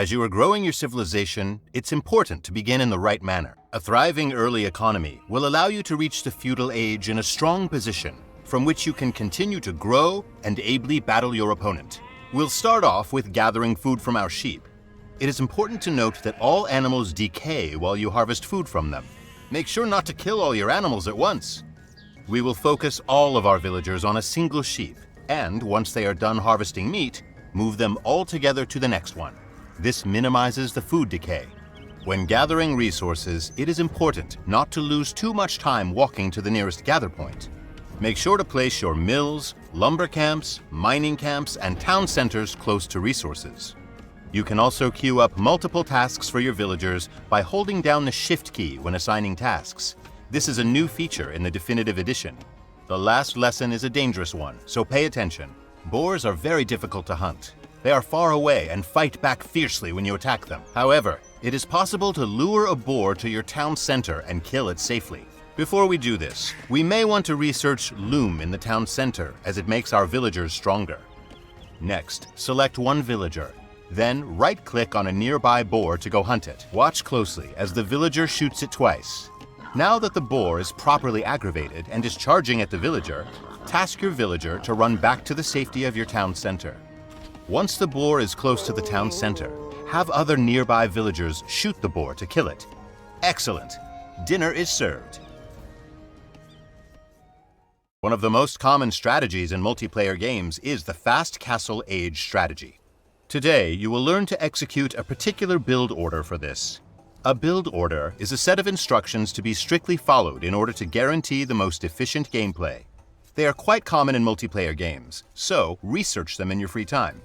As you are growing your civilization, it's important to begin in the right manner. A thriving early economy will allow you to reach the feudal age in a strong position, from which you can continue to grow and ably battle your opponent. We'll start off with gathering food from our sheep. It is important to note that all animals decay while you harvest food from them. Make sure not to kill all your animals at once. We will focus all of our villagers on a single sheep, and once they are done harvesting meat, move them all together to the next one. This minimizes the food decay. When gathering resources, it is important not to lose too much time walking to the nearest gather point. Make sure to place your mills, lumber camps, mining camps, and town centers close to resources. You can also queue up multiple tasks for your villagers by holding down the Shift key when assigning tasks. This is a new feature in the Definitive Edition. The last lesson is a dangerous one, so pay attention. Boars are very difficult to hunt. They are far away and fight back fiercely when you attack them. However, it is possible to lure a boar to your town center and kill it safely. Before we do this, we may want to research Loom in the town center, as it makes our villagers stronger. Next, select one villager. Then right-click on a nearby boar to go hunt it. Watch closely as the villager shoots it twice. Now that the boar is properly aggravated and is charging at the villager, task your villager to run back to the safety of your town center. Once the boar is close to the town center, have other nearby villagers shoot the boar to kill it. Excellent! Dinner is served. One of the most common strategies in multiplayer games is the Fast Castle Age strategy. Today, you will learn to execute a particular build order for this. A build order is a set of instructions to be strictly followed in order to guarantee the most efficient gameplay. They are quite common in multiplayer games, so research them in your free time.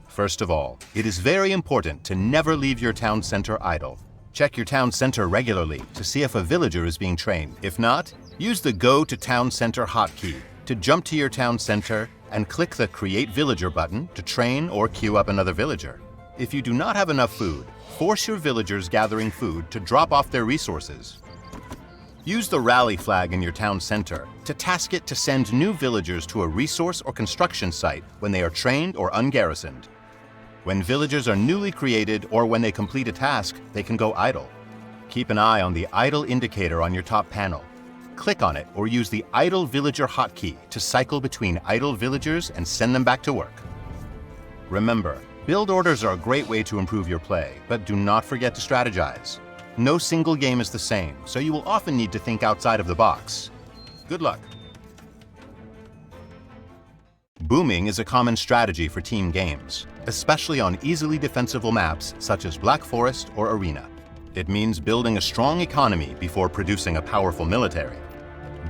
First of all, it is very important to never leave your town center idle. Check your town center regularly to see if a villager is being trained. If not, use the Go to Town Center hotkey to jump to your town center and click the Create Villager button to train or queue up another villager. If you do not have enough food, force your villagers gathering food to drop off their resources. Use the rally flag in your town center to task it to send new villagers to a resource or construction site when they are trained or ungarrisoned. When villagers are newly created or when they complete a task, they can go idle. Keep an eye on the idle indicator on your top panel. Click on it or use the Idle Villager hotkey to cycle between idle villagers and send them back to work. Remember, build orders are a great way to improve your play, but do not forget to strategize. No single game is the same, so you will often need to think outside of the box. Good luck! Booming is a common strategy for team games, especially on easily defensible maps such as Black Forest or Arena. It means building a strong economy before producing a powerful military.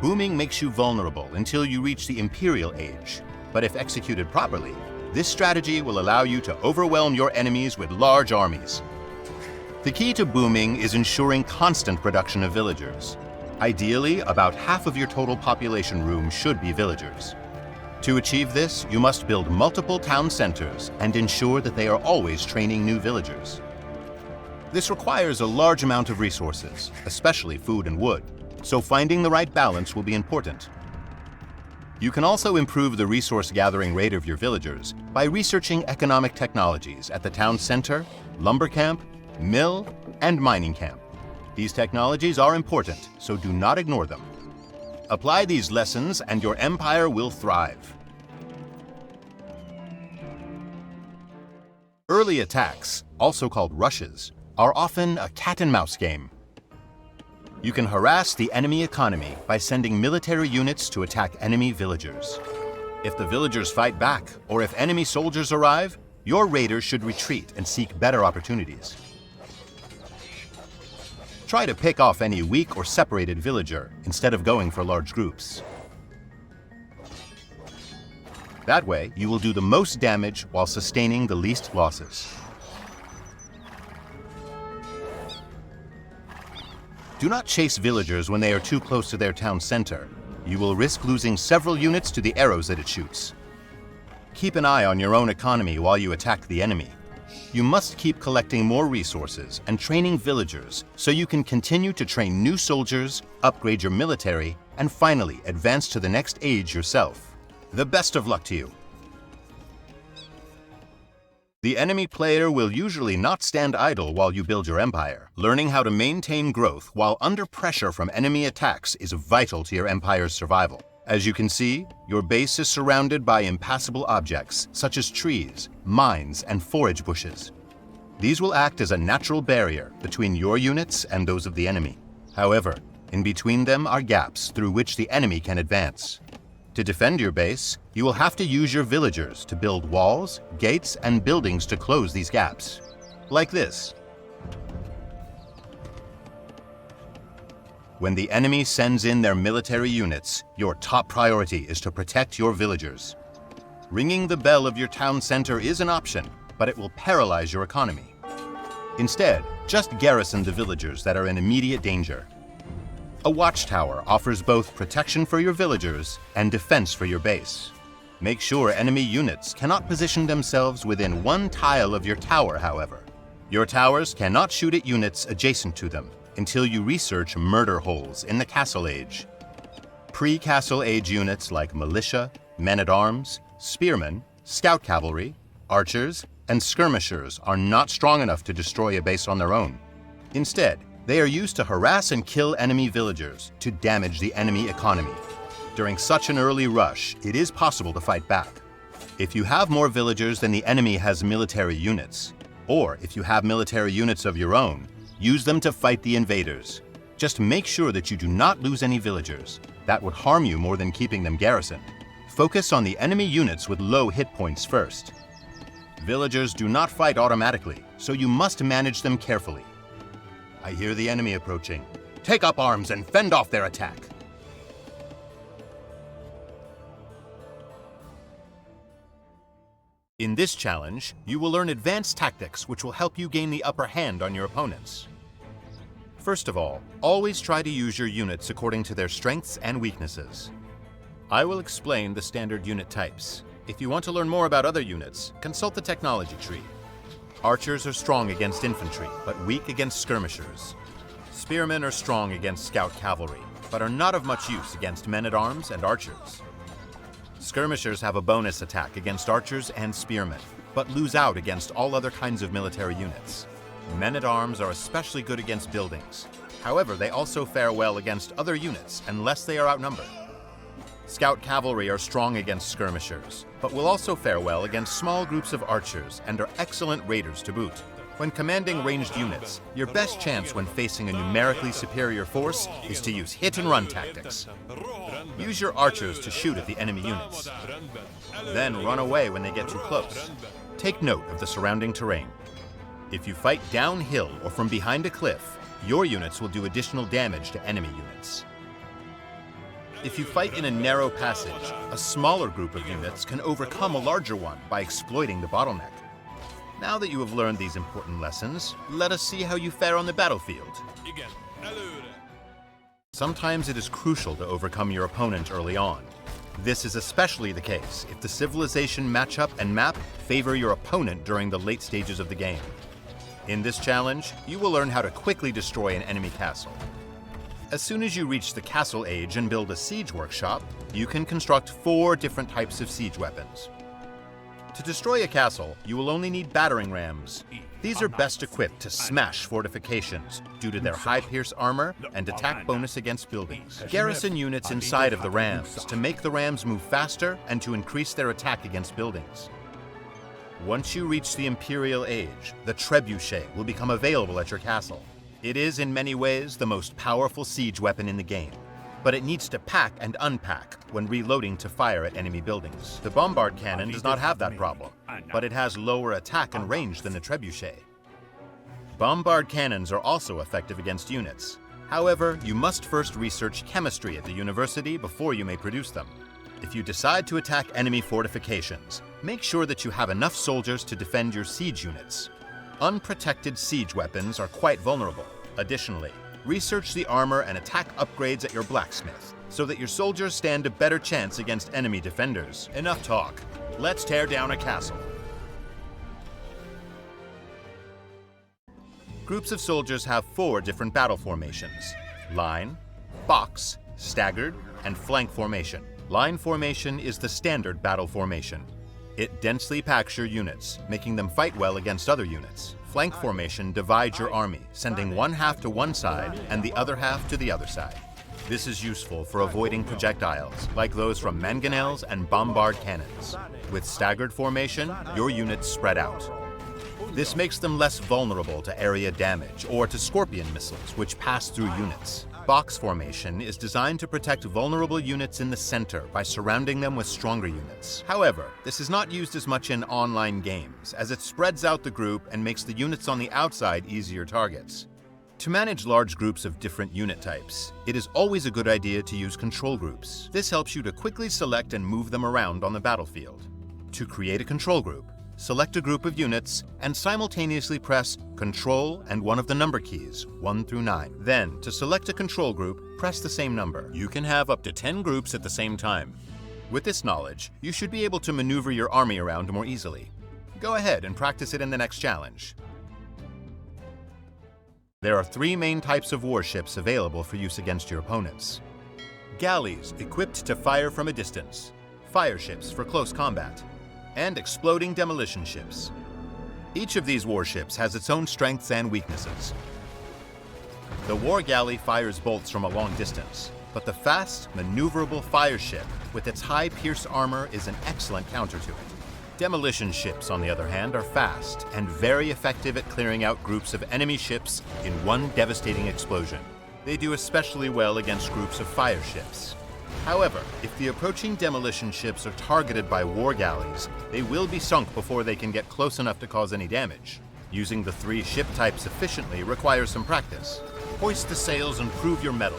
Booming makes you vulnerable until you reach the Imperial Age, but if executed properly, this strategy will allow you to overwhelm your enemies with large armies. The key to booming is ensuring constant production of villagers. Ideally, about half of your total population room should be villagers. To achieve this, you must build multiple town centers and ensure that they are always training new villagers. This requires a large amount of resources, especially food and wood, so finding the right balance will be important. You can also improve the resource gathering rate of your villagers by researching economic technologies at the town center, lumber camp, mill, and mining camp. These technologies are important, so do not ignore them. Apply these lessons and your empire will thrive. Early attacks, also called rushes, are often a cat-and-mouse game. You can harass the enemy economy by sending military units to attack enemy villagers. If the villagers fight back, or if enemy soldiers arrive, your raiders should retreat and seek better opportunities. Try to pick off any weak or separated villager instead of going for large groups. That way, you will do the most damage while sustaining the least losses. Do not chase villagers when they are too close to their town center. You will risk losing several units to the arrows that it shoots. Keep an eye on your own economy while you attack the enemy. You must keep collecting more resources and training villagers so you can continue to train new soldiers, upgrade your military, and finally advance to the next age yourself. The best of luck to you! The enemy player will usually not stand idle while you build your empire. Learning how to maintain growth while under pressure from enemy attacks is vital to your empire's survival. As you can see, your base is surrounded by impassable objects such as trees, mines, and forage bushes. These will act as a natural barrier between your units and those of the enemy. However, in between them are gaps through which the enemy can advance. To defend your base, you will have to use your villagers to build walls, gates, and buildings to close these gaps. Like this. When the enemy sends in their military units, your top priority is to protect your villagers. Ringing the bell of your town center is an option, but it will paralyze your economy. Instead, just garrison the villagers that are in immediate danger. A watchtower offers both protection for your villagers and defense for your base. Make sure enemy units cannot position themselves within one tile of your tower, however. Your towers cannot shoot at units adjacent to them until you research murder holes in the Castle Age. Pre-Castle Age units like militia, men-at-arms, spearmen, scout cavalry, archers, and skirmishers are not strong enough to destroy a base on their own. Instead, they are used to harass and kill enemy villagers to damage the enemy economy. During such an early rush, it is possible to fight back. If you have more villagers than the enemy has military units, or if you have military units of your own, use them to fight the invaders. Just make sure that you do not lose any villagers. That would harm you more than keeping them garrisoned. Focus on the enemy units with low hit points first. Villagers do not fight automatically, so you must manage them carefully. I hear the enemy approaching. Take up arms and fend off their attack. In this challenge, you will learn advanced tactics which will help you gain the upper hand on your opponents. First of all, always try to use your units according to their strengths and weaknesses. I will explain the standard unit types. If you want to learn more about other units, consult the technology tree. Archers are strong against infantry, but weak against skirmishers. Spearmen are strong against scout cavalry, but are not of much use against men-at-arms and archers. Skirmishers have a bonus attack against archers and spearmen, but lose out against all other kinds of military units. Men-at-arms are especially good against buildings. However, they also fare well against other units unless they are outnumbered. Scout cavalry are strong against skirmishers, but will also fare well against small groups of archers and are excellent raiders to boot. When commanding ranged units, your best chance when facing a numerically superior force is to use hit-and-run tactics. Use your archers to shoot at the enemy units. Then run away when they get too close. Take note of the surrounding terrain. If you fight downhill or from behind a cliff, your units will do additional damage to enemy units. If you fight in a narrow passage, a smaller group of units can overcome a larger one by exploiting the bottleneck. Now that you have learned these important lessons, let us see how you fare on the battlefield. Sometimes it is crucial to overcome your opponent early on. This is especially the case if the civilization matchup and map favor your opponent during the late stages of the game. In this challenge, you will learn how to quickly destroy an enemy castle. As soon as you reach the Castle Age and build a siege workshop, you can construct 4 different types of siege weapons. To destroy a castle, you will only need battering rams. These are best equipped to smash fortifications due to their high pierce armor and attack bonus against buildings. Garrison units inside of the rams to make the rams move faster and to increase their attack against buildings. Once you reach the Imperial Age, the trebuchet will become available at your castle. It is in many ways the most powerful siege weapon in the game, but it needs to pack and unpack when reloading to fire at enemy buildings. The bombard cannon does not have that problem, but it has lower attack and range than the trebuchet. Bombard cannons are also effective against units. However, you must first research chemistry at the university before you may produce them. If you decide to attack enemy fortifications, make sure that you have enough soldiers to defend your siege units. Unprotected siege weapons are quite vulnerable. Additionally, research the armor and attack upgrades at your blacksmith so that your soldiers stand a better chance against enemy defenders. Enough talk. Let's tear down a castle. Groups of soldiers have 4 different battle formations: line, box, staggered, and flank formation. Line formation is the standard battle formation. It densely packs your units, making them fight well against other units. Flank formation divides your army, sending one half to one side and the other half to the other side. This is useful for avoiding projectiles, like those from mangonels and bombard cannons. With staggered formation, your units spread out. This makes them less vulnerable to area damage or to Scorpion missiles, which pass through units. Box formation is designed to protect vulnerable units in the center by surrounding them with stronger units. However, this is not used as much in online games, as it spreads out the group and makes the units on the outside easier targets. To manage large groups of different unit types, it is always a good idea to use control groups. This helps you to quickly select and move them around on the battlefield. To create a control group, select a group of units and simultaneously press Control and one of the number keys, 1 through 9. Then, to select a control group, press the same number. You can have up to 10 groups at the same time. With this knowledge, you should be able to maneuver your army around more easily. Go ahead and practice it in the next challenge. There are 3 main types of warships available for use against your opponents. Galleys equipped to fire from a distance, fire ships for close combat, and exploding demolition ships. Each of these warships has its own strengths and weaknesses. The war galley fires bolts from a long distance, but the fast, maneuverable fire ship with its high pierce armor is an excellent counter to it. Demolition ships, on the other hand, are fast and very effective at clearing out groups of enemy ships in one devastating explosion. They do especially well against groups of fire ships. However, if the approaching demolition ships are targeted by war galleys, they will be sunk before they can get close enough to cause any damage. Using the 3 ship types efficiently requires some practice. Hoist the sails and prove your mettle.